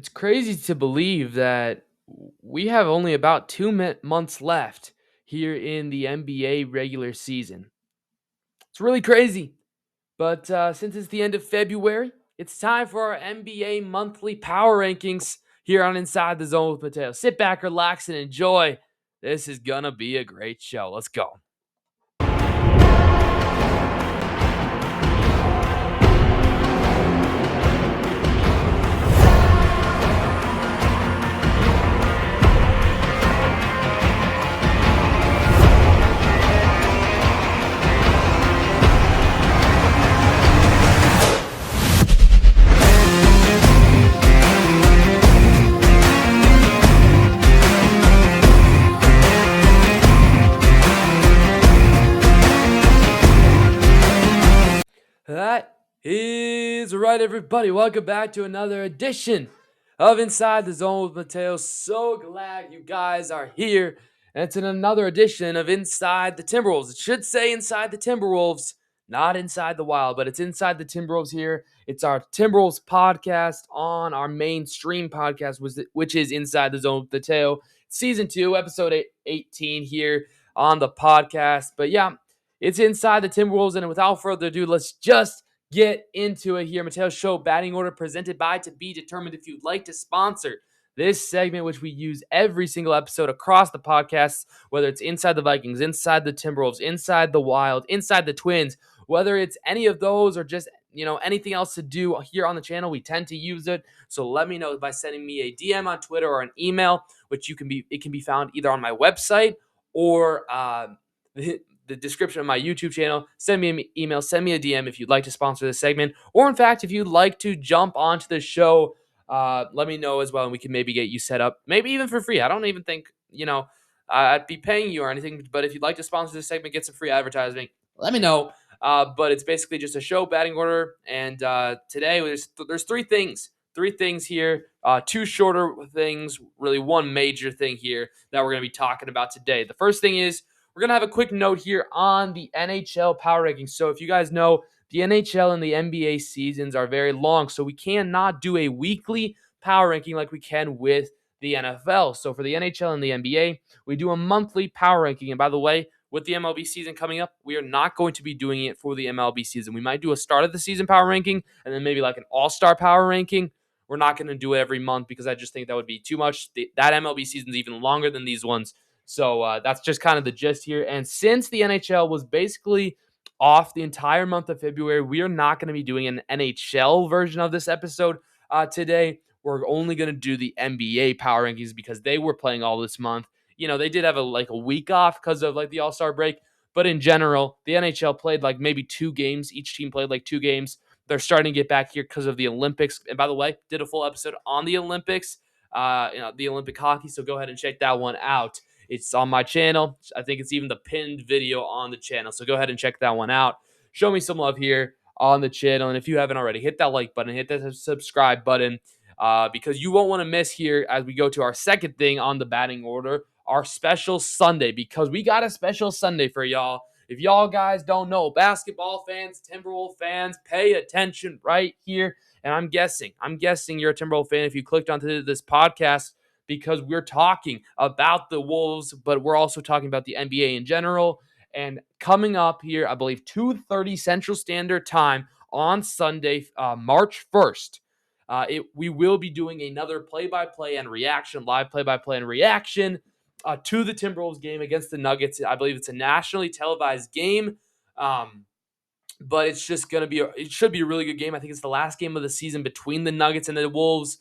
It's crazy to believe that we have only about months left here in the NBA regular season. It's really crazy. But since it's the end of February, it's time for our NBA monthly power rankings here on Inside the Zone with Mateo. Sit back, relax, and enjoy. This is going to be a great show. Let's go. That is right, everybody. Welcome back to another edition of Inside the Zone with Mateo. So glad you guys are here. And it's in another edition of Inside the Timberwolves. It should say Inside the Timberwolves, not Inside the Wild, but it's Inside the Timberwolves here. It's our Timberwolves podcast on our mainstream podcast, which is Inside the Zone with Mateo. Season 2, episode 18 here on the podcast. But yeah, it's Inside the Timberwolves, and without further ado, let's just get into it here. Mateo's Show batting order presented by To Be Determined. If you'd like to sponsor this segment, which we use every single episode across the podcasts, whether it's Inside the Vikings, Inside the Timberwolves, Inside the Wild, Inside the Twins, whether it's any of those or just anything else to do here on the channel, we tend to use it. So let me know by sending me a DM on Twitter or an email, which it can be found either on my website or the description of my YouTube channel. Send me an email, send me a DM if you'd like to sponsor this segment, or in fact, if you'd like to jump onto the show, let me know as well, and we can maybe get you set up, maybe even for free. I don't even think I'd be paying you or anything, but if you'd like to sponsor this segment, get some free advertising, let me know. But it's basically just a show batting order, and today there's three things here, two shorter things, really one major thing here that we're going to be talking about today. The first thing is we're going to have a quick note here on the NHL power rankings. So if you guys know, the NHL and the NBA seasons are very long, so we cannot do a weekly power ranking like we can with the NFL. So for the NHL and the NBA, we do a monthly power ranking. And by the way, with the MLB season coming up, we are not going to be doing it for the MLB season. We might do a start of the season power ranking and then maybe like an all-star power ranking. We're not going to do it every month because I just think that would be too much. That MLB season is even longer than these ones. So that's just kind of the gist here. And since the NHL was basically off the entire month of February, we are not going to be doing an NHL version of this episode today. We're only going to do the NBA power rankings because they were playing all this month. They did have a week off because of the All-Star break. But in general, the NHL played maybe 2 games. Each team played 2 games. They're starting to get back here because of the Olympics. And by the way, did a full episode on the Olympics, the Olympic hockey. So go ahead and check that one out. It's on my channel. I think it's even the pinned video on the channel. So go ahead and check that one out. Show me some love here on the channel. And if you haven't already, hit that like button, hit that subscribe button, because you won't want to miss here as we go to our second thing on the batting order, our special Sunday, because we got a special Sunday for y'all. If y'all guys don't know, basketball fans, Timberwolves fans, pay attention right here. And I'm guessing you're a Timberwolves fan if you clicked onto this podcast, because we're talking about the Wolves, but we're also talking about the NBA in general. And coming up here, I believe 2:30 Central Standard Time on Sunday, March 1st, we will be doing another play-by-play and reaction, live play-by-play and reaction to the Timberwolves game against the Nuggets. I believe it's a nationally televised game. But it's just going to be, it should be a really good game. I think it's the last game of the season between the Nuggets and the Wolves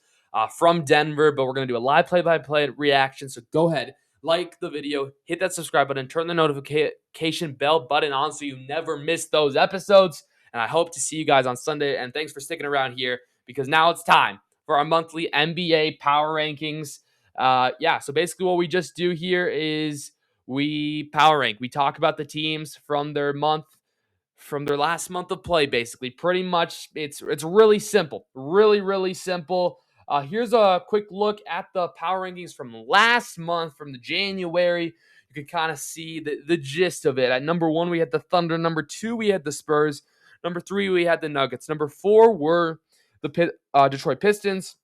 from Denver. But we're going to do a live play-by-play reaction. So go ahead, like the video, hit that subscribe button, turn the notification bell button on so you never miss those episodes. And I hope to see you guys on Sunday. And thanks for sticking around here, because now it's time for our monthly NBA power rankings. So basically what we just do here is we power rank. We talk about the teams from their last month of play, basically. Pretty much, it's really simple. Really simple. Here's a quick look at the power rankings from last month, from the January. You can kind of see the gist of it. At number 1, we had the Thunder. Number 2, we had the Spurs. Number 3, we had the Nuggets. Number 4 were the Detroit Pistons.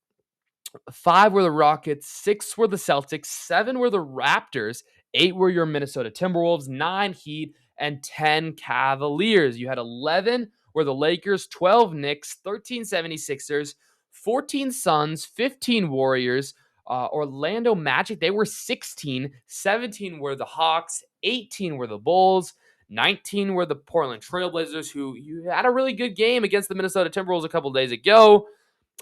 5 were the Rockets, 6 were the Celtics, 7 were the Raptors, 8 were your Minnesota Timberwolves, 9 Heat, and 10 Cavaliers. You had 11 were the Lakers, 12 Knicks, 13 76ers, 14 Suns, 15 Warriors, Orlando Magic, they were 16, 17 were the Hawks, 18 were the Bulls, 19 were the Portland Trailblazers, who you had a really good game against the Minnesota Timberwolves a couple days ago.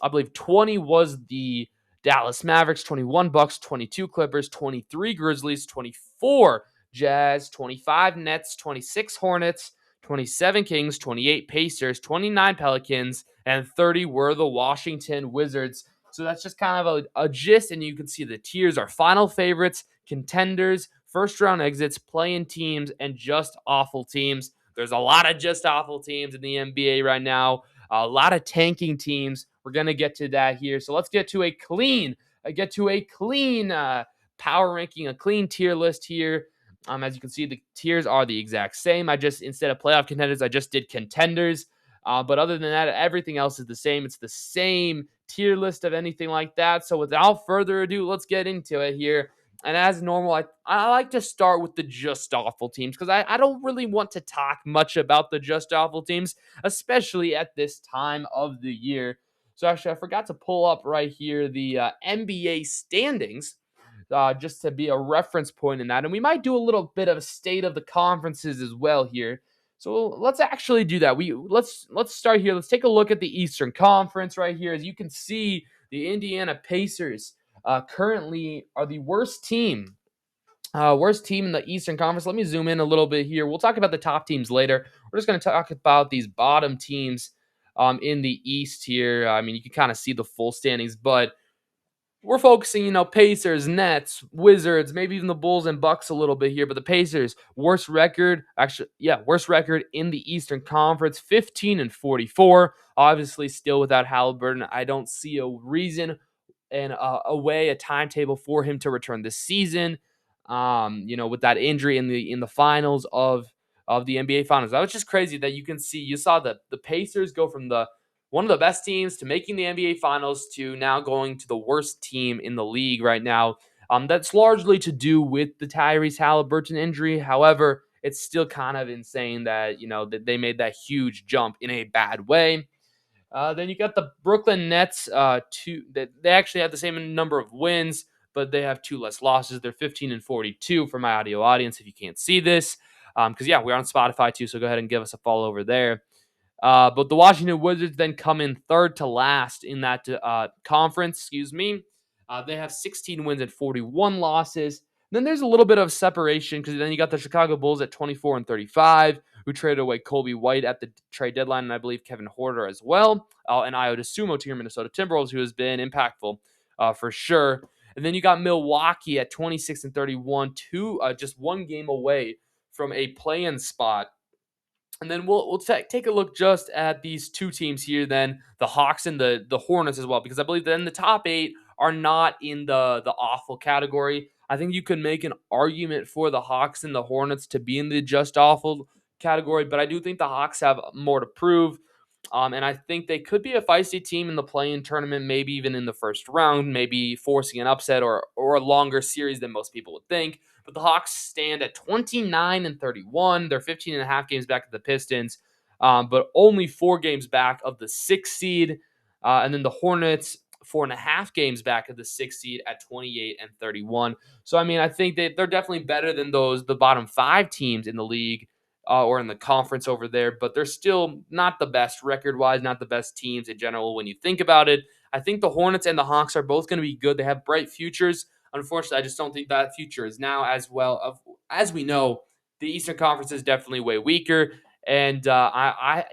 I believe 20 was the Dallas Mavericks, 21 Bucks, 22 Clippers, 23 Grizzlies, 24 Jazz, 25 Nets, 26 Hornets, 27 Kings, 28 Pacers, 29 Pelicans, and 30 were the Washington Wizards. So that's just kind of a gist, and you can see the tiers are final favorites, contenders, first round exits, play-in teams, and just awful teams. There's a lot of just awful teams in the NBA right now. A lot of tanking teams. We're gonna get to that here. So let's get to a clean, power ranking, a clean tier list here. As you can see, the tiers are the exact same. I just, instead of playoff contenders, I just did contenders. But other than that, everything else is the same. It's the same tier list of anything like that. So without further ado, let's get into it here. And as normal, I like to start with the just awful teams because I don't really want to talk much about the just awful teams, especially at this time of the year. So actually, I forgot to pull up right here the NBA standings, just to be a reference point in that. And we might do a little bit of a state of the conferences as well here. So let's actually do that. Let's start here. Let's take a look at the Eastern Conference right here. As you can see, the Indiana Pacers currently are the worst team. Worst team in the Eastern Conference. Let me zoom in a little bit here. We'll talk about the top teams later. We're just going to talk about these bottom teams in the East here. I mean, you can kind of see the full standings, but we're focusing, Pacers, Nets, Wizards, maybe even the Bulls and Bucks a little bit here. But the Pacers, worst record in the Eastern Conference, 15-44. Obviously, still without Halliburton. I don't see a reason and a timetable for him to return this season. With that injury in the finals of the NBA Finals, that was just crazy. That you saw the Pacers go from the one of the best teams to making the NBA Finals to now going to the worst team in the league right now. That's largely to do with the Tyrese Halliburton injury. However, it's still kind of insane that that they made that huge jump in a bad way. Then you got the Brooklyn Nets. They actually have the same number of wins, but they have 2 less losses. They're 15-42 for my audio audience. If you can't see this, because we're on Spotify too, so go ahead and give us a follow over there. But the Washington Wizards then come in third to last in that conference. Excuse me. They have 16 wins and 41 losses. Then there's a little bit of separation because then you got the Chicago Bulls at 24-35, who traded away Kobe White at the trade deadline, and I believe Kevin Huerter as well, and Ayo Dosunmu to your Minnesota Timberwolves, who has been impactful for sure. And then you got Milwaukee at 26-31, just one game away from a play-in spot. And then we'll take a look just at these two teams here, then the Hawks and the Hornets as well, because I believe then the top 8 are not in the awful category. I think you could make an argument for the Hawks and the Hornets to be in the just awful category, but I do think the Hawks have more to prove. And I think they could be a feisty team in the play-in tournament, maybe even in the first round, maybe forcing an upset or a longer series than most people would think. But the Hawks stand at 29-31. They're 15 and a half games back of the Pistons, but only 4 games back of the 6th seed. And then the Hornets, 4.5 games back of the 6th seed at 28-31. So, I mean, I think that they're definitely better than the bottom 5 teams in the league or in the conference over there, but they're still not the best record-wise, not the best teams in general when you think about it. I think the Hornets and the Hawks are both going to be good. They have bright futures. Unfortunately, I just don't think that future is now as well. As we know, the Eastern Conference is definitely way weaker. And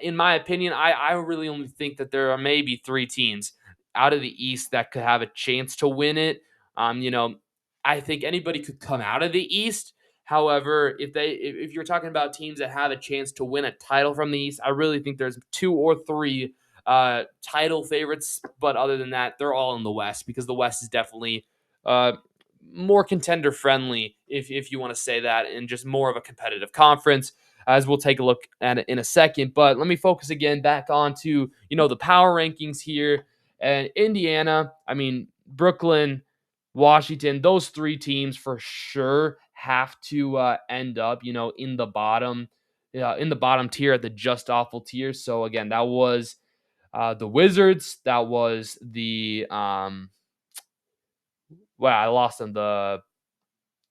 in my opinion, I really only think that there are maybe 3 teams out of the East that could have a chance to win it. I think anybody could come out of the East. However, if you're talking about teams that have a chance to win a title from the East, I really think there's 2 or 3 title favorites. But other than that, they're all in the West because the West is definitely uh, more contender friendly, if you want to say that, and just more of a competitive conference, as we'll take a look at it in a second. But let me focus again back on to the power rankings here. And Indiana, I mean, Brooklyn, Washington, those three teams for sure have to end up, in the bottom tier at the just awful tier. So again, that was the Wizards. That was the well, I lost them. The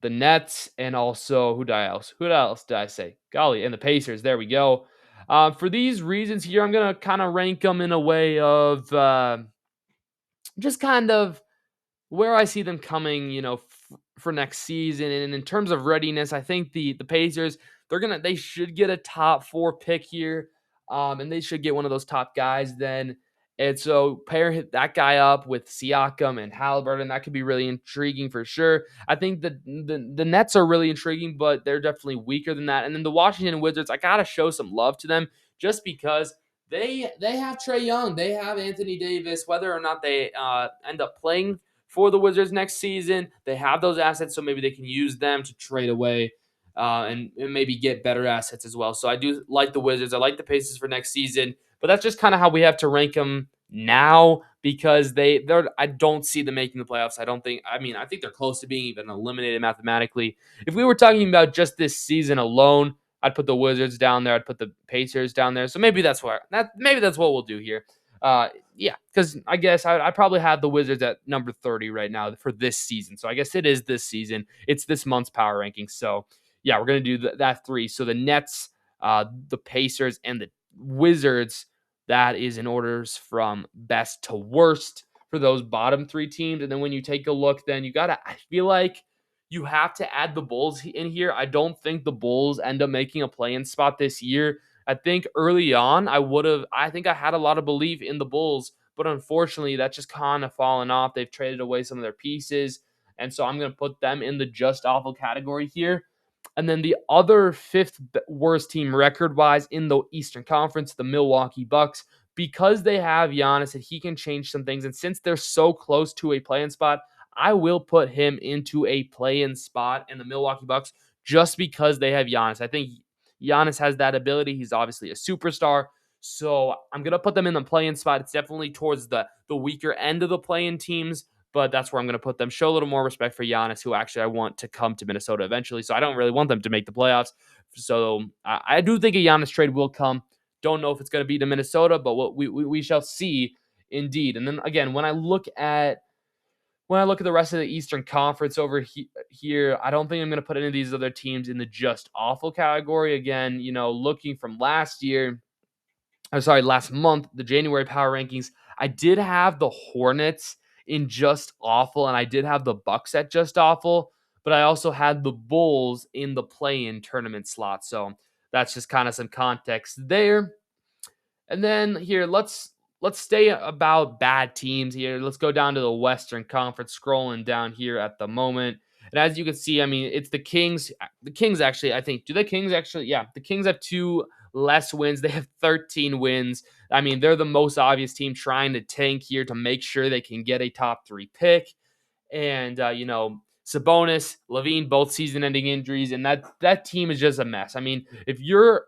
Nets, and also Who else did I say? Golly, and the Pacers. There we go. For these reasons here, I'm gonna kind of rank them in a way of just kind of where I see them coming, for next season. And in terms of readiness, I think the Pacers, they should get a top 4 pick here, and they should get one of those top guys then. And so pair that guy up with Siakam and Halliburton, that could be really intriguing for sure. I think the Nets are really intriguing, but they're definitely weaker than that. And then the Washington Wizards, I gotta show some love to them just because they have Trae Young, they have Anthony Davis. Whether or not they end up playing for the Wizards next season, they have those assets, so maybe they can use them to trade away and maybe get better assets as well. So I do like the Wizards. I like the Pacers for next season, but that's just kind of how we have to rank them now because they're I don't see them making the playoffs. I think they're close to being even eliminated mathematically. If we were talking about just this season alone, I'd put the Wizards down there. I'd put the Pacers down there. So maybe that's what we'll do here. Yeah, because I guess I probably have the Wizards at number 30 right now for this season. So I guess it is this season. It's this month's power rankings. So yeah, we're gonna do that three. So the Nets, the Pacers, and the Wizards. That is in orders from best to worst for those bottom three teams. And then when you take a look, then I feel like you have to add the Bulls in here. I don't think the Bulls end up making a play-in spot this year. I think early on, I think I had a lot of belief in the Bulls, but unfortunately, that's just kind of fallen off. They've traded away some of their pieces, and so I'm going to put them in the just awful category here. And then the other fifth worst team record wise in the Eastern Conference, the Milwaukee Bucks, because they have Giannis and he can change some things. And since they're so close to a play-in spot, I will put him into a play-in spot in the Milwaukee Bucks just because they have Giannis. I think Giannis has that ability. He's obviously a superstar. So I'm going to put them in the play-in spot. It's definitely towards the weaker end of the play-in teams, but that's where I'm going to put them. Show a little more respect for Giannis, who actually I want to come to Minnesota eventually. So I don't really want them to make the playoffs. So I do think a Giannis trade will come. Don't know if it's going to be to Minnesota, but what we shall see indeed. And then again, when I look at the rest of the Eastern Conference over here, I don't think I'm going to put any of these other teams in the just awful category. Again, looking from last month, the January power rankings, I did have the Hornets in just awful, and I did have the Bucks at just awful, but I also had the Bulls in the play-in tournament slot. So that's just kind of some context there. And then here, let's stay about bad teams here. Let's go down to the Western Conference, scrolling down here at the moment. And as you can see, I mean, it's the Kings. The Kings actually, I think, do the Kings actually? Yeah, the Kings have 2 less wins. They have 13 wins. I mean, they're the most obvious team trying to tank here to make sure they can get a top 3 pick. And, Sabonis, Levine, both season-ending injuries, and that team is just a mess. I mean, if you're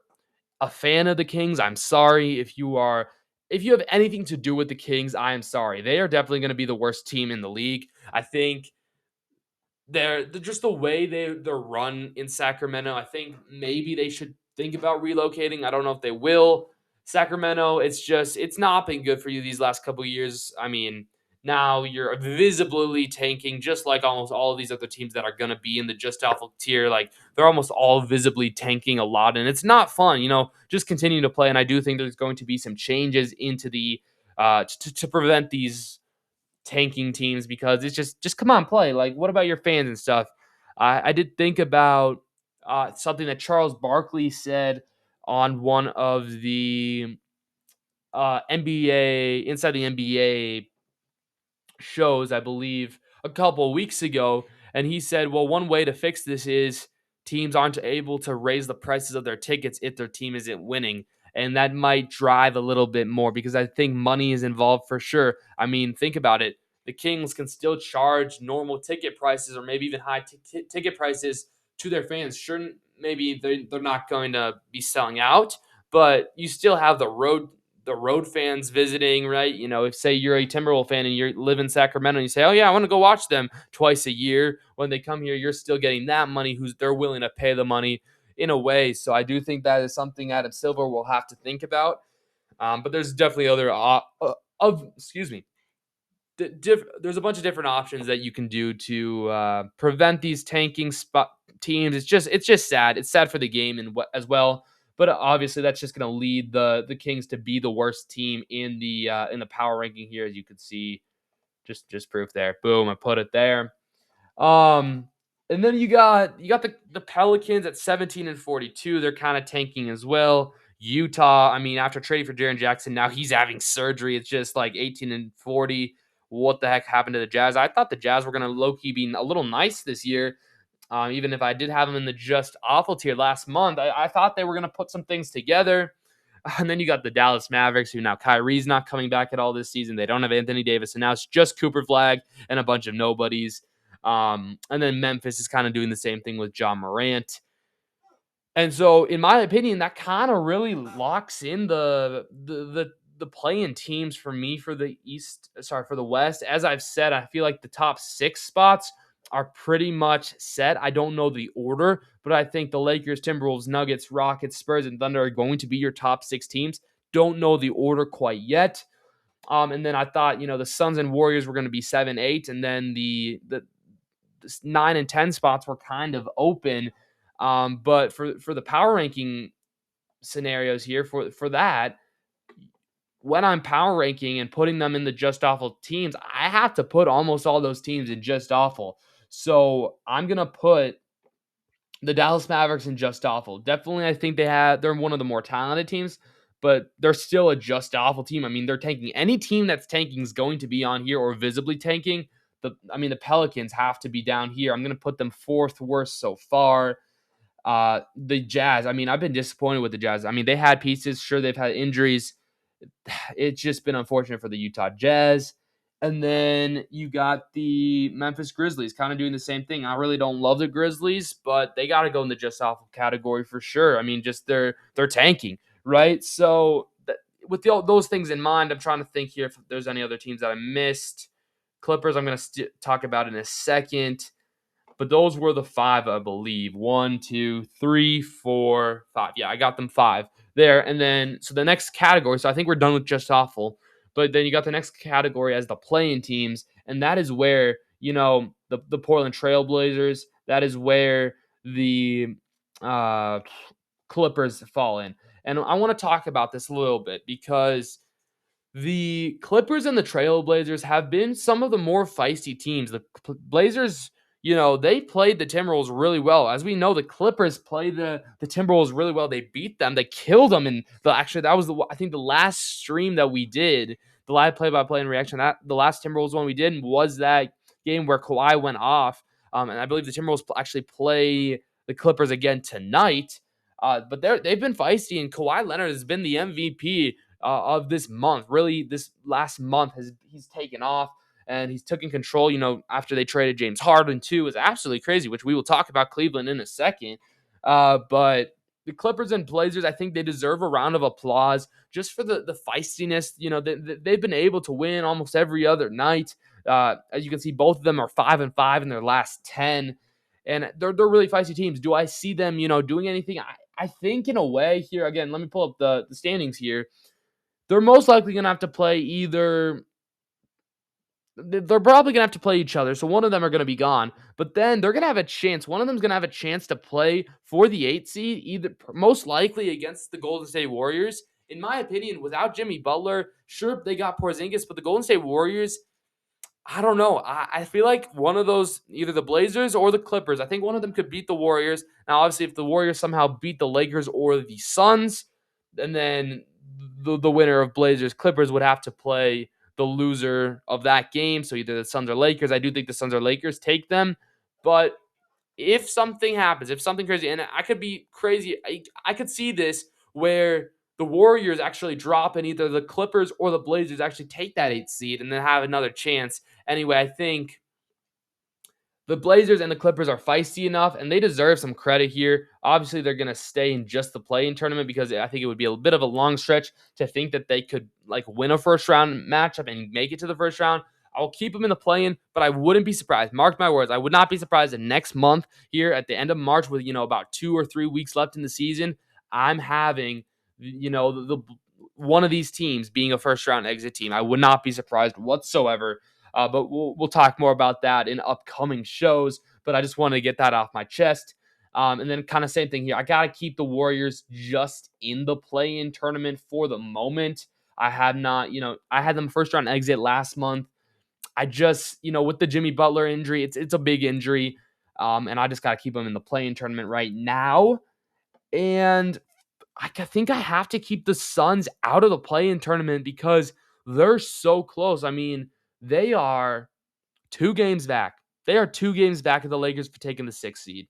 a fan of the Kings, I'm sorry. If you have anything to do with the Kings, I am sorry. They are definitely going to be the worst team in the league. I think they're just the way they're run in Sacramento. I think maybe they should think about relocating. I don't know if they will. Sacramento, it's not been good for you these last couple of years. I mean, now you're visibly tanking, just like almost all of these other teams that are going to be in the just awful tier. Like they're almost all visibly tanking a lot, and it's not fun. Just continue to play. And I do think there's going to be some changes into the to prevent these tanking teams because it's just come on, play. Like, what about your fans and stuff? I did think about something that Charles Barkley said on one of the NBA Inside the NBA shows, I believe, a couple of weeks ago, and he said, "Well, one way to fix this is teams aren't able to raise the prices of their tickets if their team isn't winning." And that might drive a little bit more because I think money is involved for sure. I mean, think about it. The Kings can still charge normal ticket prices or maybe even high ticket prices to their fans. Sure, maybe they're not going to be selling out, but you still have the road the road fans visiting, right? If say you're a Timberwolves fan and you live in Sacramento and you say, "Oh yeah, I want to go watch them twice a year." When they come here, you're still getting that money. They're willing to pay the money in a way. So I do think that is something Adam Silver will have to think about. But there's definitely other excuse me. There's a bunch of different options that you can do to prevent these tanking spot teams. It's just sad. It's sad for the game and what as well. But obviously, that's just going to lead the Kings to be the worst team in the power ranking here, as you can see. Just proof there. Boom, I put it there. Um, and then you got the Pelicans at 17-42. They're kind of tanking as well. Utah, I mean, after trading for Jaren Jackson, now he's having surgery. It's just like 18-40. What the heck happened to the Jazz? I thought the Jazz were going to low key be a little nice this year. Even if I did have them in the just awful tier last month, I thought they were going to put some things together. And then you got the Dallas Mavericks, who now Kyrie's not coming back at all this season. They don't have Anthony Davis, and now it's just Cooper Flag and a bunch of nobodies. And then Memphis is kind of doing the same thing with John Morant. And so, in my opinion, that kind of really locks in the play-in teams for me for the for the West. As I've said, I feel like the top 6 spots are pretty much set. I don't know the order, but I think the Lakers, Timberwolves, Nuggets, Rockets, Spurs, and Thunder are going to be your top 6 teams. Don't know the order quite yet. And then I thought, the Suns and Warriors were going to be 7, 8, and then the 9 and 10 spots were kind of open. But for the power ranking scenarios here, for that, when I'm power ranking and putting them in the just awful teams, I have to put almost all those teams in just awful. So I'm gonna put the Dallas Mavericks in just awful. Definitely, I think they're one of the more talented teams, but they're still a just awful team. I mean, they're tanking. Any team that's tanking is going to be on here or visibly tanking. The Pelicans have to be down here. I'm going to put them 4th worst so far. The Jazz, I mean, I've been disappointed with the Jazz. I mean, they had pieces. Sure, they've had injuries. It's just been unfortunate for the Utah Jazz. And then you got the Memphis Grizzlies kind of doing the same thing. I really don't love the Grizzlies, but they got to go in the just awful category for sure. I mean, just they're tanking, right? So with those things in mind, I'm trying to think here if there's any other teams that I missed. Clippers, I'm going to talk about in a second. But those were the 5, I believe. 1, 2, 3, 4, 5. Yeah, I got them 5 there. And then, so the next category, so I think we're done with just awful. But then you got the next category as the play-in teams. And that is where, the Portland Trailblazers, that is where the Clippers fall in. And I want to talk about this a little bit because the Clippers and the Trailblazers have been some of the more feisty teams. The Blazers, they played the Timberwolves really well. As we know, the Clippers played the Timberwolves really well. They beat them. They killed them. And actually, that was I think the last stream that we did, the live play-by-play and reaction. That the last Timberwolves one we did was that game where Kawhi went off. And I believe the Timberwolves actually play the Clippers again tonight. But they've been feisty, and Kawhi Leonard has been the MVP of this month. Really, this last month he's taken off and he's taken control. After they traded James Harden too, is absolutely crazy, which we will talk about Cleveland in a second. But the Clippers and Blazers, I think they deserve a round of applause just for the feistiness. They've been able to win almost every other night. As you can see, both of them are 5-5 in their last 10. And they're really feisty teams. Do I see them, doing anything? I think in a way here, again, let me pull up the standings here. They're most likely going to have to play they're probably going to have to play each other. So one of them are going to be gone, but then they're going to have a chance. One of them's going to have a chance to play for the 8 seed, either most likely against the Golden State Warriors. In my opinion, without Jimmy Butler, sure, they got Porzingis, but the Golden State Warriors, I don't know. I feel like one of those, either the Blazers or the Clippers, I think one of them could beat the Warriors. Now, obviously, if the Warriors somehow beat the Lakers or the Suns, and then the winner of Blazers Clippers would have to play the loser of that game. So either the Suns or Lakers. I do think the Suns or Lakers take them. But if something happens, if something crazy, and I could be crazy, I could see this where the Warriors actually drop and either the Clippers or the Blazers actually take that 8th seed and then have another chance. Anyway, I think The Blazers and the Clippers are feisty enough, and they deserve some credit here. Obviously, they're going to stay in just the play-in tournament because I think it would be a bit of a long stretch to think that they could like win a first round matchup and make it to the first round. I'll keep them in the play-in, but I wouldn't be surprised. Mark my words, I would not be surprised if next month here at the end of March, with about 2 or 3 weeks left in the season, I'm having the one of these teams being a first round exit team. I would not be surprised whatsoever. But we'll talk more about that in upcoming shows. But I just wanted to get that off my chest. And then kind of same thing here. I got to keep the Warriors just in the play-in tournament for the moment. I have not, I had them first round exit last month. I just, with the Jimmy Butler injury, it's a big injury. And I just got to keep them in the play-in tournament right now. And I think I have to keep the Suns out of the play-in tournament because they're so close. I mean, they are 2 games back. They are 2 games back of the Lakers for taking the 6th seed.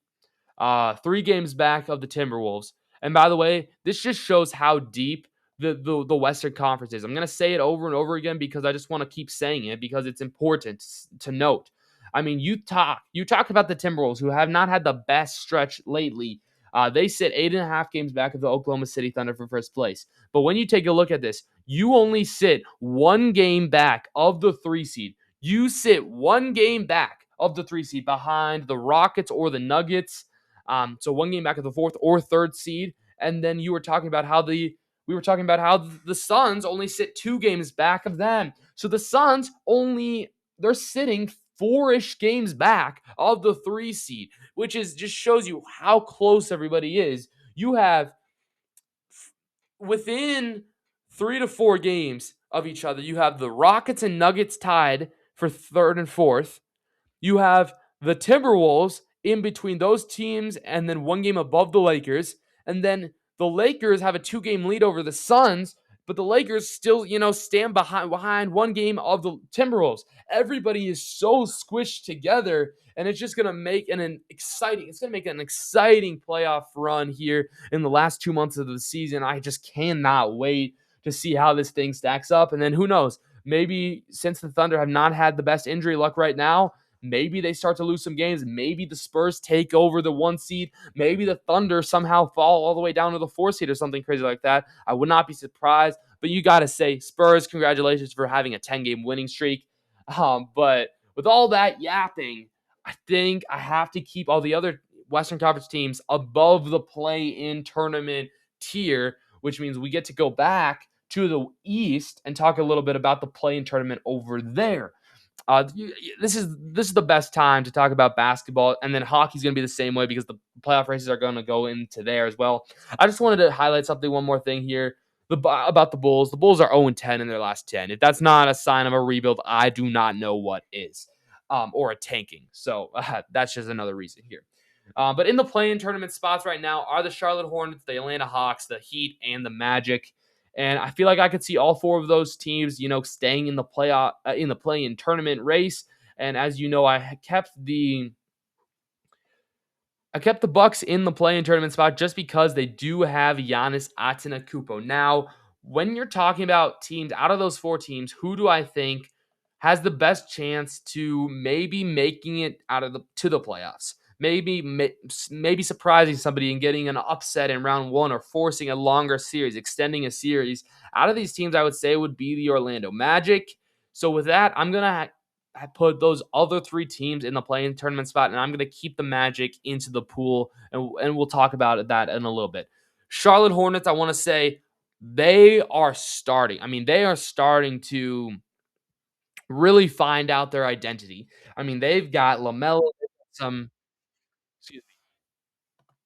3 games back of the Timberwolves. And by the way, this just shows how deep the Western Conference is. I'm going to say it over and over again because I just want to keep saying it because it's important to note. I mean, you talk about the Timberwolves, who have not had the best stretch lately. They sit 8.5 games back of the Oklahoma City Thunder for first place. But when you take a look at this, you only sit 1 game back of the 3 seed. You sit 1 game back of the 3 seed behind the Rockets or the Nuggets. So 1 game back of the 4th or 3rd seed. And then we were talking about how the Suns only sit 2 games back of them. So the Suns they're sitting 4-ish games back of the 3 seed, which just shows you how close everybody is. You have within 3 to 4 games of each other, you have the Rockets and Nuggets tied for 3rd and 4th. You have the Timberwolves in between those teams and then 1 game above the Lakers. And then the Lakers have a 2-game lead over the Suns, but the Lakers still, stand behind 1 game of the Timberwolves. Everybody is so squished together, and it's just going to make an exciting playoff run here in the last 2 months of the season. I just cannot wait to see how this thing stacks up. And then who knows? Maybe since the Thunder have not had the best injury luck right now, maybe they start to lose some games. Maybe the Spurs take over the 1 seed. Maybe the Thunder somehow fall all the way down to the 4 seed or something crazy like that. I would not be surprised. But you got to say, Spurs, congratulations for having a 10-game winning streak. But with all that yapping, I think I have to keep all the other Western Conference teams above the play-in tournament tier, which means we get to go back to the East and talk a little bit about the play-in tournament over there. This is the best time to talk about basketball, and then hockey's going to be the same way because the playoff races are going to go into there as well. I just wanted to highlight one more thing here about the Bulls. The Bulls are 0-10 in their last 10. If that's not a sign of a rebuild, I do not know what is, or a tanking. So that's just another reason here. But in the play-in tournament spots right now are the Charlotte Hornets, the Atlanta Hawks, the Heat, and the Magic. And I feel like I could see all 4 of those teams, staying in the play-in tournament race. And as you know, I kept the Bucks in the play-in tournament spot just because they do have Giannis Antetokounmpo. Now, when you're talking about teams out of those 4 teams, who do I think has the best chance to maybe making it to the playoffs? Maybe surprising somebody and getting an upset in round 1 or forcing a longer series, extending a series. Out of these teams, I would say would be the Orlando Magic. So with that, I'm going to put those other 3 teams in the play-in tournament spot, and I'm going to keep the Magic into the pool, and we'll talk about that in a little bit. Charlotte Hornets, I want to say they are starting. I mean, they are starting to really find out their identity. I mean, they've got LaMelo, some excuse me.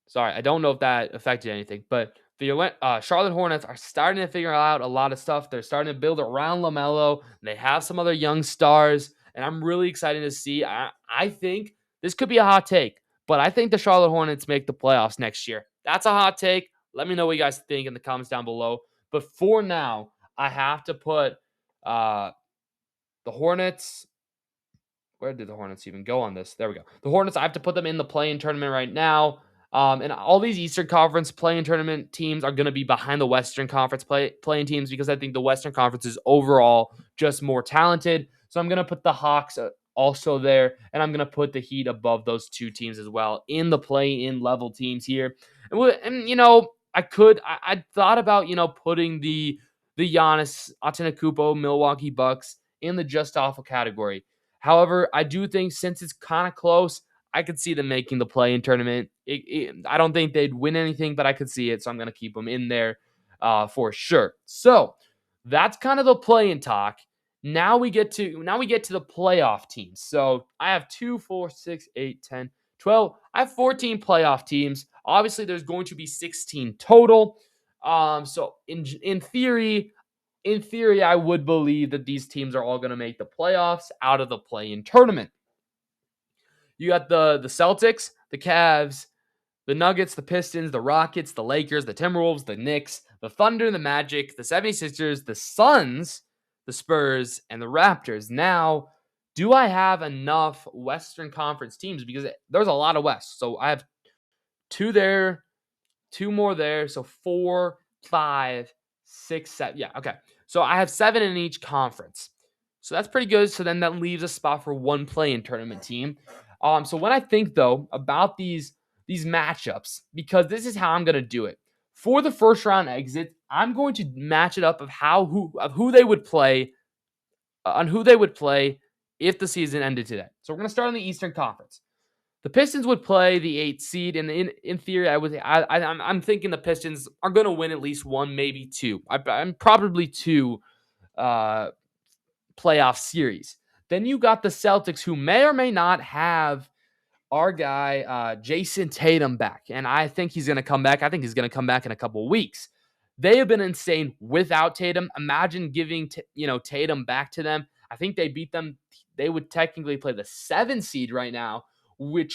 Sorry, I don't know if that affected anything, but the Charlotte Hornets are starting to figure out a lot of stuff. They're starting to build around LaMelo. They have some other young stars, and I'm really excited to see. I think this could be a hot take, but I think the Charlotte Hornets make the playoffs next year. That's a hot take. Let me know what you guys think in the comments down below. But for now, I have to put the Hornets. Where did the Hornets even go on this? There we go. The Hornets, I have to put them in the play-in tournament right now. And all these Eastern Conference play-in tournament teams are going to be behind the Western Conference play-in teams because I think the Western Conference is overall just more talented. So I'm going to put the Hawks also there, and I'm going to put the Heat above those two teams as well in the play-in level teams here. I thought about, putting the Giannis Antetokounmpo Milwaukee Bucks in the just awful category. However, I do think since it's kind of close, I could see them making the play-in tournament. I don't think they'd win anything, but I could see it, so I'm going to keep them in there for sure. So that's kind of the play-in talk. Now we get to the playoff teams. So I have 2, 4, 6, 8, 10, 12. I have 14 playoff teams. Obviously, there's going to be 16 total. So in theory, I would believe that these teams are all going to make the playoffs out of the play-in tournament. You got the Celtics, the Cavs, the Nuggets, the Pistons, the Rockets, the Lakers, the Timberwolves, the Knicks, the Thunder, the Magic, the 76ers, the Suns, the Spurs, and the Raptors. Now, do I have enough Western Conference teams? Because there's a lot of West. So I have 2 there, 2 more there. So 4, 5, 6, 7. Yeah, okay. So I have 7 in each conference. So that's pretty good. So then that leaves a spot for 1 play-in tournament team. So when I think, though, about these matchups, because this is how I'm going to do it. For the first round exit, I'm going to match it up of who they would play if the season ended today. So we're going to start in the Eastern Conference. The Pistons would play the 8th seed, and in theory, I'm thinking the Pistons are going to win at least 1, maybe 2. I'm probably 2 playoff series. Then you got the Celtics, who may or may not have our guy Jason Tatum back, and I think he's going to come back. I think he's going to come back in a couple of weeks. They have been insane without Tatum. Imagine giving Tatum back to them. I think they beat them. They would technically play the 7 seed right now. Who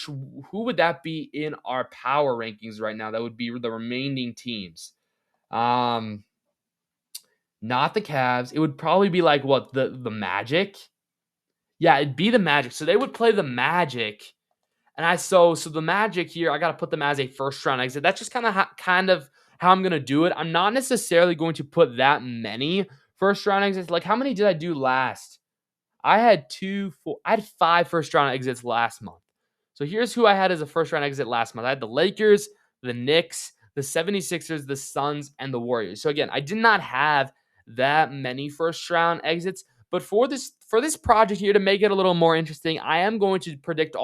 would that be in our power rankings right now? That would be the remaining teams. Not the Cavs. It would probably be like what the Magic. Yeah, it'd be the Magic. So they would play the Magic. And so the Magic here, I got to put them as a first round exit. That's just kind of how I'm going to do it. I'm not necessarily going to put that many first round exits. Like, how many did I do last? I had 5 first round exits last month. So here's who I had as a first round exit last month. I had the Lakers, the Knicks, the 76ers, the Suns, and the Warriors. So again, I did not have that many first round exits. But for this project here, to make it a little more interesting, I am going to predict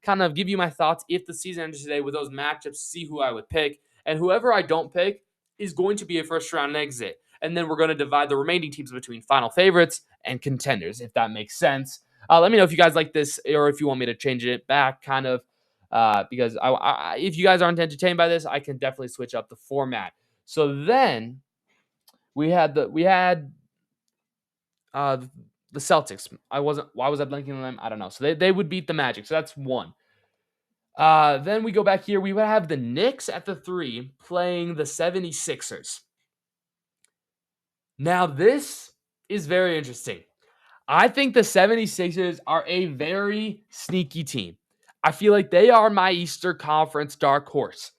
kind of give you my thoughts if the season ended today with those matchups, see who I would pick. And whoever I don't pick is going to be a first round exit. And then we're going to divide the remaining teams between final favorites and contenders, if that makes sense. Let me know if you guys like this or if you want me to change it back, kind of, because if you guys aren't entertained by this, I can definitely switch up the format. So then we had the Celtics. Why was I blanking on them? I don't know. So they would beat the Magic. So that's 1. Then we go back here. We would have the Knicks at the 3 playing the 76ers. Now, this is very interesting. I think the 76ers are a very sneaky team. I feel like they are my Eastern Conference dark horse.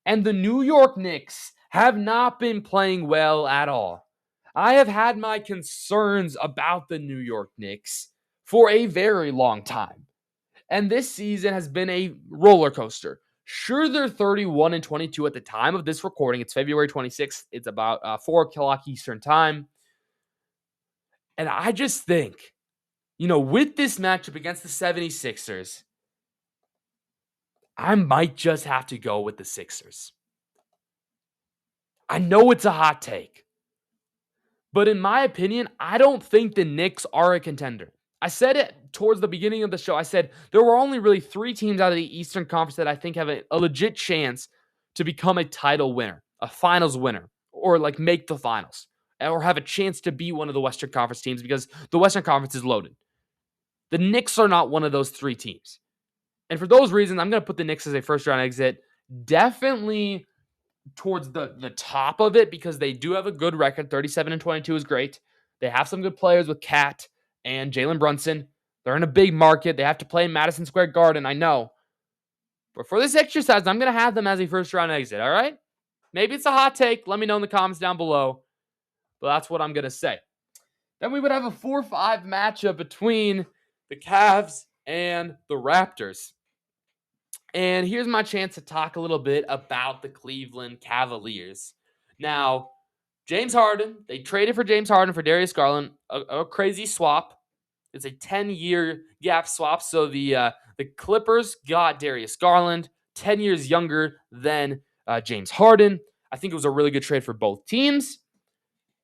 And the New York Knicks have not been playing well at all. I have had my concerns about the New York Knicks for a very long time. And this season has been a roller coaster. Sure, they're 31-22 at the time of this recording. It's February 26th. It's about 4 o'clock Eastern time. And I just think, with this matchup against the 76ers, I might just have to go with the Sixers. I know it's a hot take. But in my opinion, I don't think the Knicks are a contender. I said it towards the beginning of the show. I said there were only really 3 teams out of the Eastern Conference that I think have a legit chance to become a title winner, a finals winner, or like make the finals, or have a chance to be one of the Western Conference teams because the Western Conference is loaded. The Knicks are not one of those 3 teams. And for those reasons, I'm going to put the Knicks as a first-round exit. Definitely towards the top of it because they do have a good record. 37-22 is great. They have some good players with Cat and Jalen Brunson. They're in a big market. They have to play in Madison Square Garden, I know. But for this exercise, I'm going to have them as a first-round exit, all right? Maybe it's a hot take. Let me know in the comments down below. But that's what I'm going to say. Then we would have a 4-5 matchup between the Cavs, and the Raptors. And here's my chance to talk a little bit about the Cleveland Cavaliers. Now, James Harden, they traded for James Harden for Darius Garland, a crazy swap. It's a 10-year gap swap. So the Clippers got Darius Garland, 10 years younger than James Harden. I think it was a really good trade for both teams.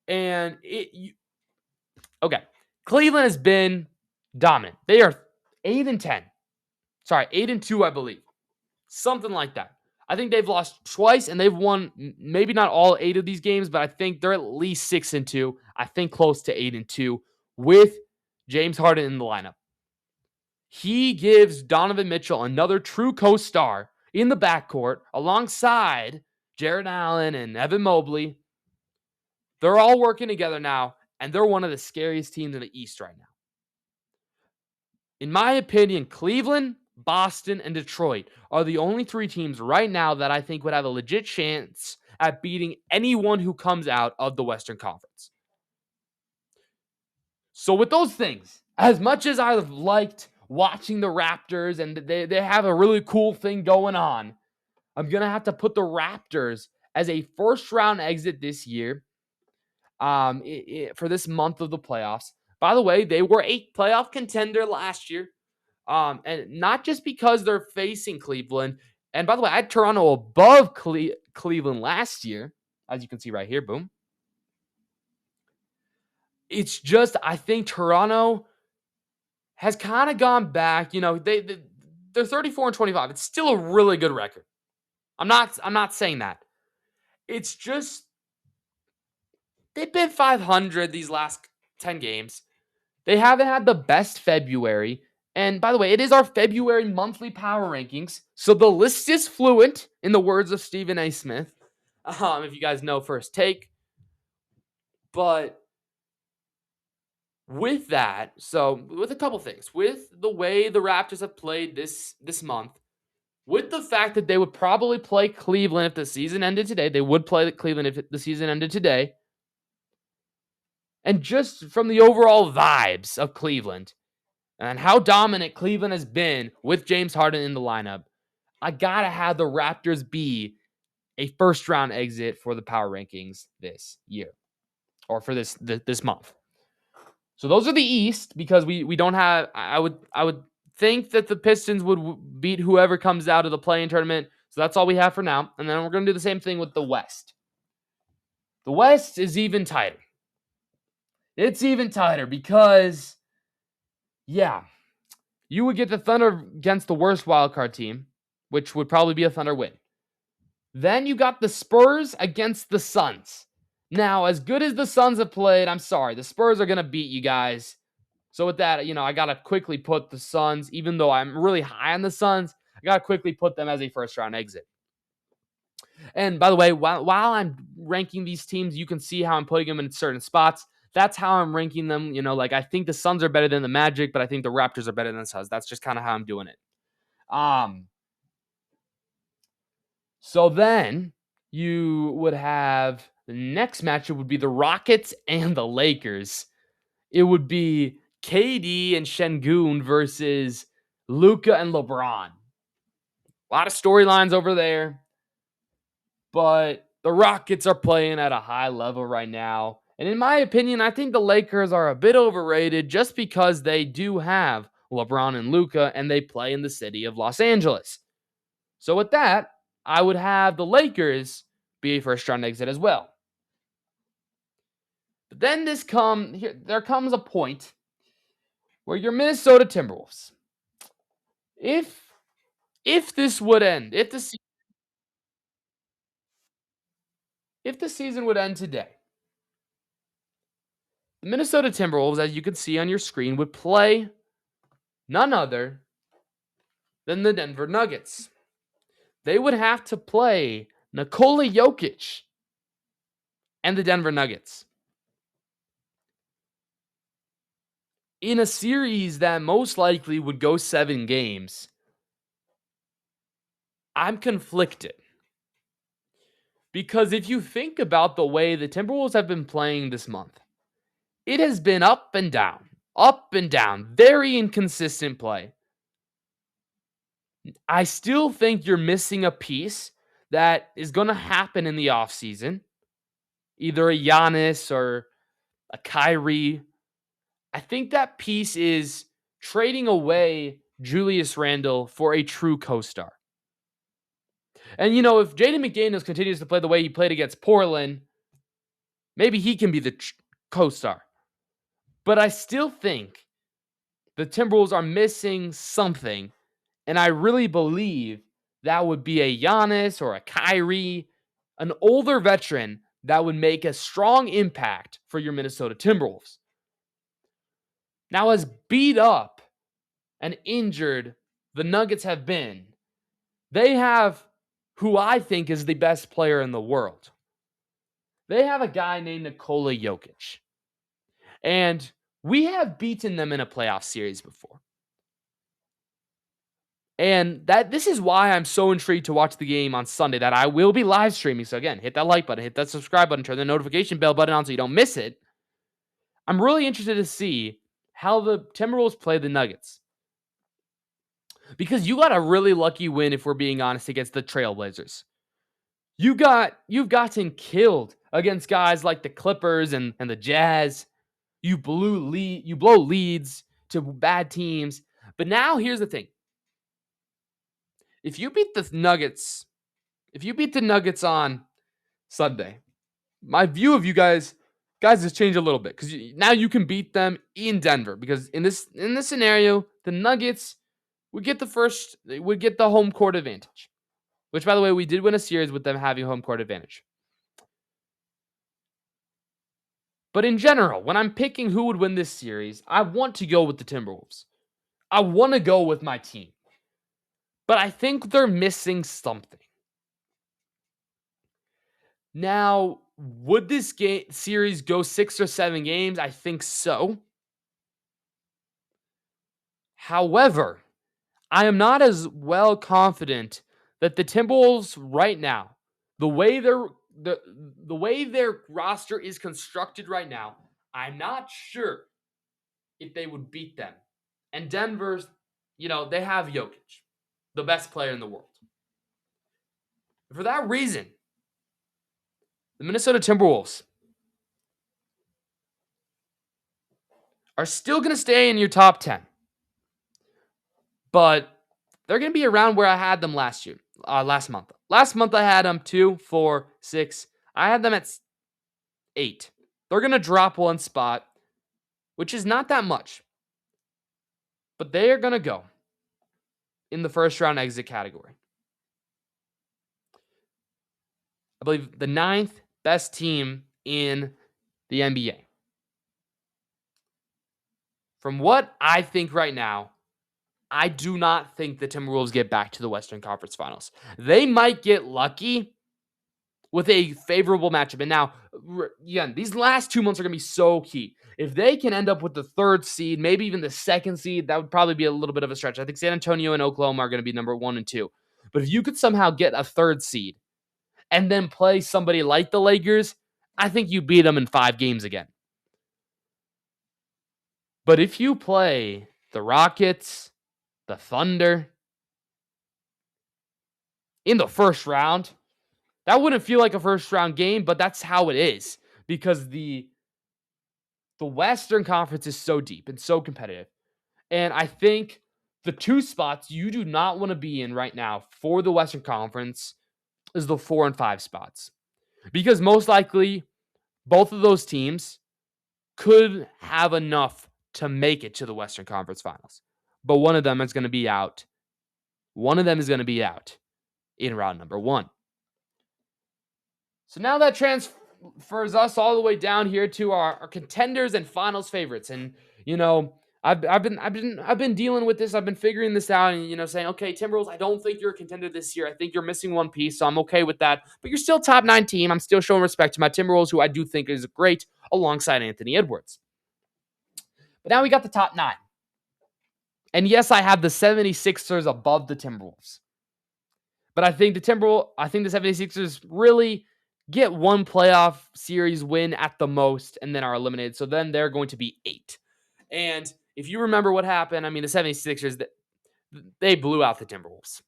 And Cleveland has been dominant. They are 8-10. Sorry, 8-2, I believe. Something like that. I think they've lost twice and they've won maybe not all 8 of these games, but I think they're at least 6-2. I think close to 8-2 with James Harden in the lineup. He gives Donovan Mitchell another true co-star in the backcourt alongside Jarrett Allen and Evan Mobley. They're all working together now, and they're one of the scariest teams in the East right now. In my opinion, Cleveland, Boston, and Detroit are the only 3 teams right now that I think would have a legit chance at beating anyone who comes out of the Western Conference. So with those things, as much as I've liked watching the Raptors and they have a really cool thing going on, I'm going to have to put the Raptors as a first-round exit this year for this month of the playoffs. By the way, they were a playoff contender last year. And not just because they're facing Cleveland. And by the way, I had Toronto above Cleveland last year, as you can see right here. Boom. It's just, I think Toronto has kind of gone back. You know, they're 34-25. It's still a really good record. I'm not saying that. It's just they've been 500 these last 10 games. They haven't had the best February. And by the way, it is our February monthly power rankings. So the list is fluent, in the words of Stephen A. Smith. If you guys know First Take. But with that, so with a couple things. With the way the Raptors have played this month, with the fact that they would probably play Cleveland if the season ended today. They would play Cleveland if the season ended today. And just from the overall vibes of Cleveland and how dominant Cleveland has been with James Harden in the lineup, I got to have the Raptors be a first-round exit for the power rankings this year or for this month. So those are the East because we don't have – I would think that the Pistons would beat whoever comes out of the play-in tournament. So that's all we have for now. And then we're going to do the same thing with the West. The West is even tighter. It's even tighter because, yeah, you would get the Thunder against the worst wildcard team, which would probably be a Thunder win. Then you got the Spurs against the Suns. Now, as good as the Suns have played, I'm sorry, the Spurs are going to beat you guys. So with that, I got to quickly put the Suns, even though I'm really high on the Suns, I got to quickly put them as a first-round exit. And by the way, while I'm ranking these teams, you can see how I'm putting them in certain spots. That's how I'm ranking them. I think the Suns are better than the Magic, but I think the Raptors are better than the Suns. That's just kind of how I'm doing it. So then you would have the next matchup would be the Rockets and the Lakers. It would be KD and Şengün versus Luka and LeBron. A lot of storylines over there, but the Rockets are playing at a high level right now. And in my opinion, I think the Lakers are a bit overrated just because they do have LeBron and Luka and they play in the city of Los Angeles. So with that, I would have the Lakers be a first-round exit as well. But then there comes a point where your Minnesota Timberwolves, if this would end, if the season would end today, the Minnesota Timberwolves, as you can see on your screen, would play none other than the Denver Nuggets. They would have to play Nikola Jokic and the Denver Nuggets in a series that most likely would go 7 games. I'm conflicted. Because if you think about the way the Timberwolves have been playing this month, it has been up and down. Up and down, very inconsistent play. I still think you're missing a piece that is going to happen in the offseason. Either a Giannis or a Kyrie. I think that piece is trading away Julius Randle for a true co-star. And, if Jaden McDaniels continues to play the way he played against Portland, maybe he can be the co-star. But I still think the Timberwolves are missing something. And I really believe that would be a Giannis or a Kyrie, an older veteran that would make a strong impact for your Minnesota Timberwolves. Now, as beat up and injured the Nuggets have been, they have who I think is the best player in the world. They have a guy named Nikola Jokic. And we have beaten them in a playoff series before. And this is why I'm so intrigued to watch the game on Sunday, that I will be live streaming. So again, hit that like button, hit that subscribe button, turn the notification bell button on so you don't miss it. I'm really interested to see how the Timberwolves play the Nuggets. Because you got a really lucky win, if we're being honest, against the Trailblazers. You've gotten killed against guys like the Clippers and the Jazz. You blow leads to bad teams. But now here's the thing. If you beat the Nuggets on Sunday, my view of you guys has changed a little bit, because now you can beat them in Denver. Because in this scenario, the Nuggets would get the home court advantage. Which, by the way, we did win a series with them having home court advantage. But in general, when I'm picking who would win this series, I want to go with the Timberwolves. I want to go with my team. But I think they're missing something. Now, would this series go 6 or 7 games? I think so. However, I am not as well confident that the Timberwolves right now, the way their roster is constructed right now, I'm not sure if they would beat them. And Denver's, they have Jokic, the best player in the world. For that reason, the Minnesota Timberwolves are still going to stay in your top 10. But they're going to be around where I had them last month. Last month I had them 2, 4, 6. I had them at 8. They're going to drop one spot, which is not that much. But they are going to go in the first round exit category. I believe the 9th best team in the NBA. From what I think right now, I do not think the Timberwolves get back to the Western Conference Finals. They might get lucky with a favorable matchup. And now, again, these last 2 months are going to be so key. If they can end up with the 3rd seed, maybe even the 2nd seed, that would probably be a little bit of a stretch. I think San Antonio and Oklahoma are going to be number 1 and 2. But if you could somehow get a 3rd seed and then play somebody like the Lakers, I think you beat them in 5 games again. But if you play the Rockets, the Thunder in the first round, that wouldn't feel like a first round game, but that's how it is, because the Western Conference is so deep and so competitive. And I think the 2 spots you do not want to be in right now for the Western Conference is the 4 and 5 spots. Because most likely both of those teams could have enough to make it to the Western Conference Finals. But one of them is going to be out. One of them is going to be out in round number 1. So now that transfers us all the way down here to our contenders and finals favorites. And, I've been dealing with this. I've been figuring this out and, saying, okay, Timberwolves, I don't think you're a contender this year. I think you're missing one piece, so I'm okay with that. But you're still top 9 team. I'm still showing respect to my Timberwolves, who I do think is great, alongside Anthony Edwards. But now we got the top 9. And yes, I have the 76ers above the Timberwolves. But I think the 76ers really get one playoff series win at the most and then are eliminated. So then they're going to be 8. And if you remember what happened, I mean, the 76ers, they blew out the Timberwolves.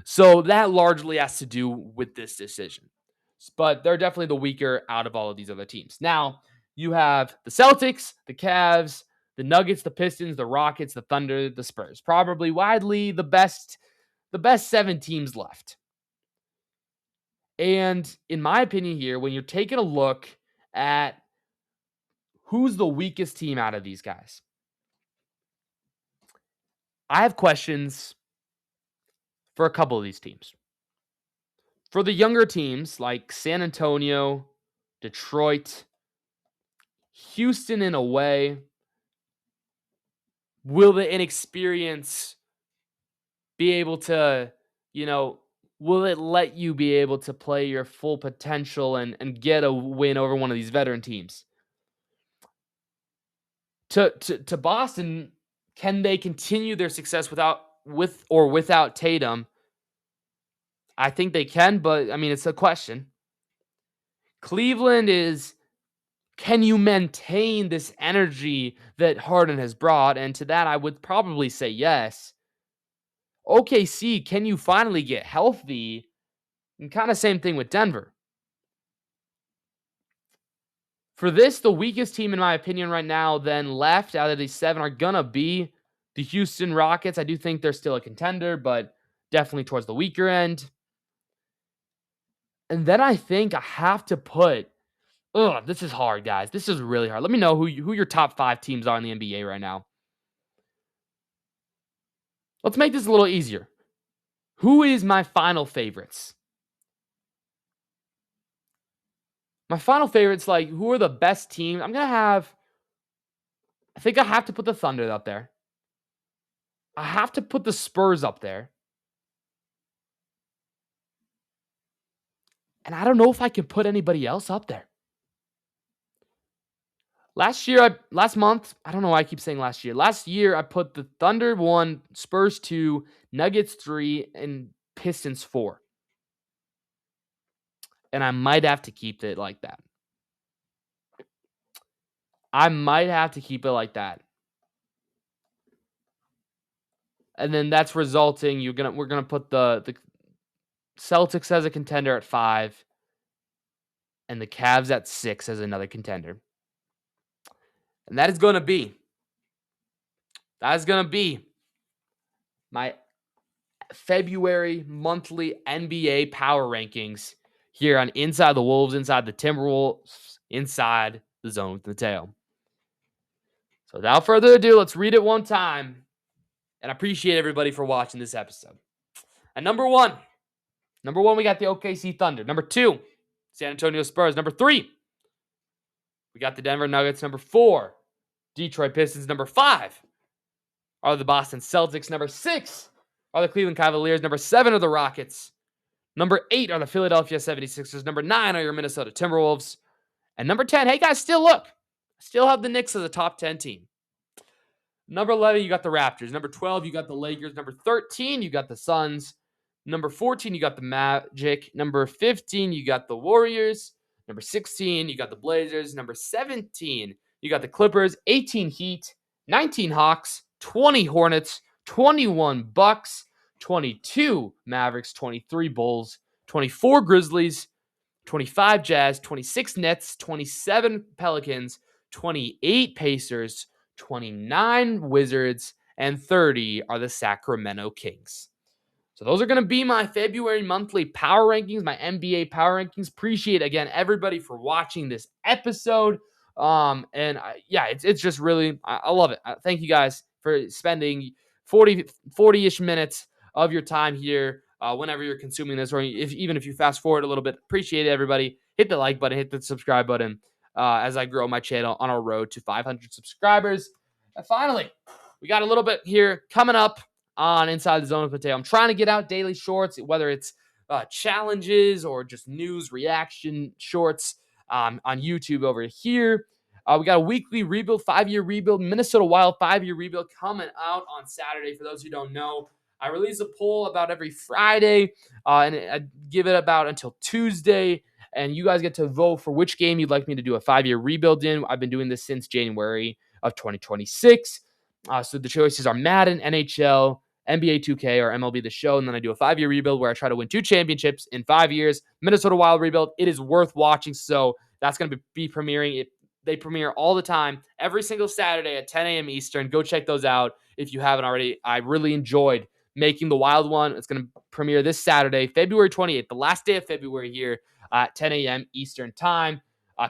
So that largely has to do with this decision. But they're definitely the weaker out of all of these other teams. Now, you have the Celtics, the Cavs, the Nuggets, the Pistons, the Rockets, the Thunder, the Spurs. Probably widely the best 7 teams left. And in my opinion here, when you're taking a look at who's the weakest team out of these guys, I have questions for a couple of these teams. For the younger teams like San Antonio, Detroit, Houston in a way, will the inexperience be able to, will it let you be able to play your full potential and get a win over one of these veteran teams? To Boston, can they continue their success with or without Tatum? I think they can, but I mean, it's a question. Cleveland is, can you maintain this energy that Harden has brought? And to that, I would probably say yes. OKC, can you finally get healthy? And kind of same thing with Denver. For this, the weakest team, in my opinion, right now, then left out of these 7 are going to be the Houston Rockets. I do think they're still a contender, but definitely towards the weaker end. And then I think I have to put, this is hard, guys. This is really hard. Let me know who your top 5 teams are in the NBA right now. Let's make this a little easier. Who is my final favorites? My final favorites, like, who are the best teams? I think I have to put the Thunder up there. I have to put the Spurs up there. And I don't know if I can put anybody else up there. Last month, I don't know why I keep saying last year. Last year, I put the Thunder 1, Spurs 2, Nuggets 3, and Pistons 4. And I might have to keep it like that. And then that's resulting, we're gonna put the Celtics as a contender at 5, and the Cavs at 6 as another contender. And that is gonna be my February monthly NBA power rankings here on Inside the Wolves, Inside the Timberwolves, Inside the Zone with Mateo. So without further ado, let's read it one time. And I appreciate everybody for watching this episode. At number one, we got the OKC Thunder. Number 2, San Antonio Spurs. Number 3, we got the Denver Nuggets. Number 4, Detroit Pistons. Number 5 are the Boston Celtics. Number 6 are the Cleveland Cavaliers. Number 7 are the Rockets. Number 8 are the Philadelphia 76ers. Number 9 are your Minnesota Timberwolves. And number 10, hey guys, still have the Knicks as a top 10 team. Number 11, you got the Raptors. Number 12, you got the Lakers. Number 13, you got the Suns. Number 14, you got the Magic. Number 15, you got the Warriors. Number 16, you got the Blazers. Number 17, you got the Clippers. 18, Heat. 19, Hawks. 20, Hornets. 21, Bucks. 22, Mavericks. 23, Bulls. 24, Grizzlies. 25, Jazz. 26, Nets. 27, Pelicans. 28, Pacers. 29, Wizards. And 30 are the Sacramento Kings. So those are going to be my February monthly power rankings, my NBA power rankings. Appreciate, again, everybody for watching this episode. It's just really, I love it. Thank you guys for spending 40-ish minutes of your time here whenever you're consuming this, or even if you fast forward a little bit. Appreciate it, everybody. Hit the like button, hit the subscribe button as I grow my channel on our road to 500 subscribers. And finally, we got a little bit here coming up on Inside the Zone with Mateo. I'm trying to get out daily shorts, whether it's challenges or just news reaction shorts on YouTube over here. We got a weekly rebuild, 5-year rebuild, Minnesota Wild 5-year rebuild coming out on Saturday. For those who don't know, I release a poll about every Friday, and I give it about until Tuesday. And you guys get to vote for which game you'd like me to do a 5-year rebuild in. I've been doing this since January. of 2026. So the choices are Madden, NHL, NBA 2K, or MLB The Show. And then I do a 5-year rebuild where I try to win 2 championships in 5 years. Minnesota Wild rebuild. It is worth watching. So that's going to be premiering. They premiere all the time, every single Saturday at 10 a.m. Eastern. Go check those out if you haven't already. I really enjoyed making the Wild one. It's going to premiere this Saturday, February 28th, the last day of February here at 10 a.m. Eastern time.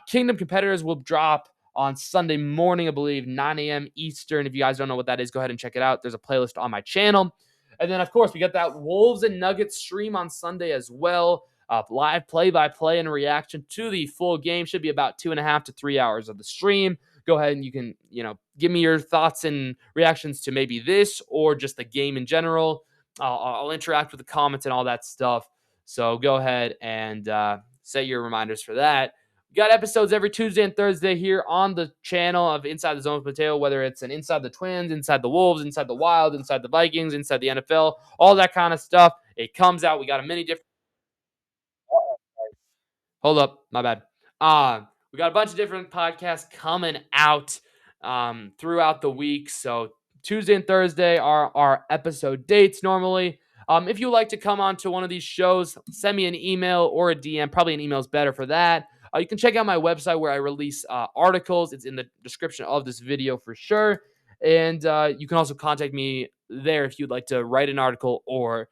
Kingdom Competitors will drop on Sunday morning, I believe, 9 a.m. Eastern. If you guys don't know what that is, go ahead and check it out. There's a playlist on my channel. And then, of course, we got that Wolves and Nuggets stream on Sunday as well. Live play-by-play and reaction to the full game. Should be about 2.5 to 3 hours of the stream. Go ahead and you can, give me your thoughts and reactions to maybe this or just the game in general. I'll interact with the comments and all that stuff. So go ahead and set your reminders for that. We got episodes every Tuesday and Thursday here on the channel of Inside the Zone with Mateo, whether it's an Inside the Twins, Inside the Wolves, Inside the Wild, Inside the Vikings, Inside the NFL, all that kind of stuff. It comes out. We got a many different. Hold up, my bad. We got a bunch of different podcasts coming out throughout the week. So Tuesday and Thursday are our episode dates normally. If you like to come on to one of these shows, send me an email or a DM. Probably an email is better for that. You can check out my website where I release articles. It's in the description of this video for sure. And you can also contact me there if you'd like to write an article or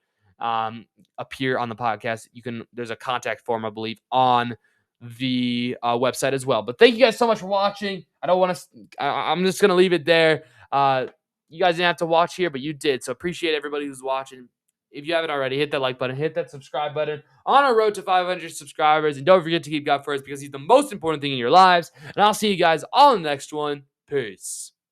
appear on the podcast. There's a contact form, I believe, on the website as well. But thank you guys so much for watching. I'm just going to leave it there. You guys didn't have to watch here, but you did. So appreciate everybody who's watching. If you haven't already, hit that like button, hit that subscribe button on our road to 500 subscribers. And don't forget to keep God first because he's the most important thing in your lives. And I'll see you guys all in the next one. Peace.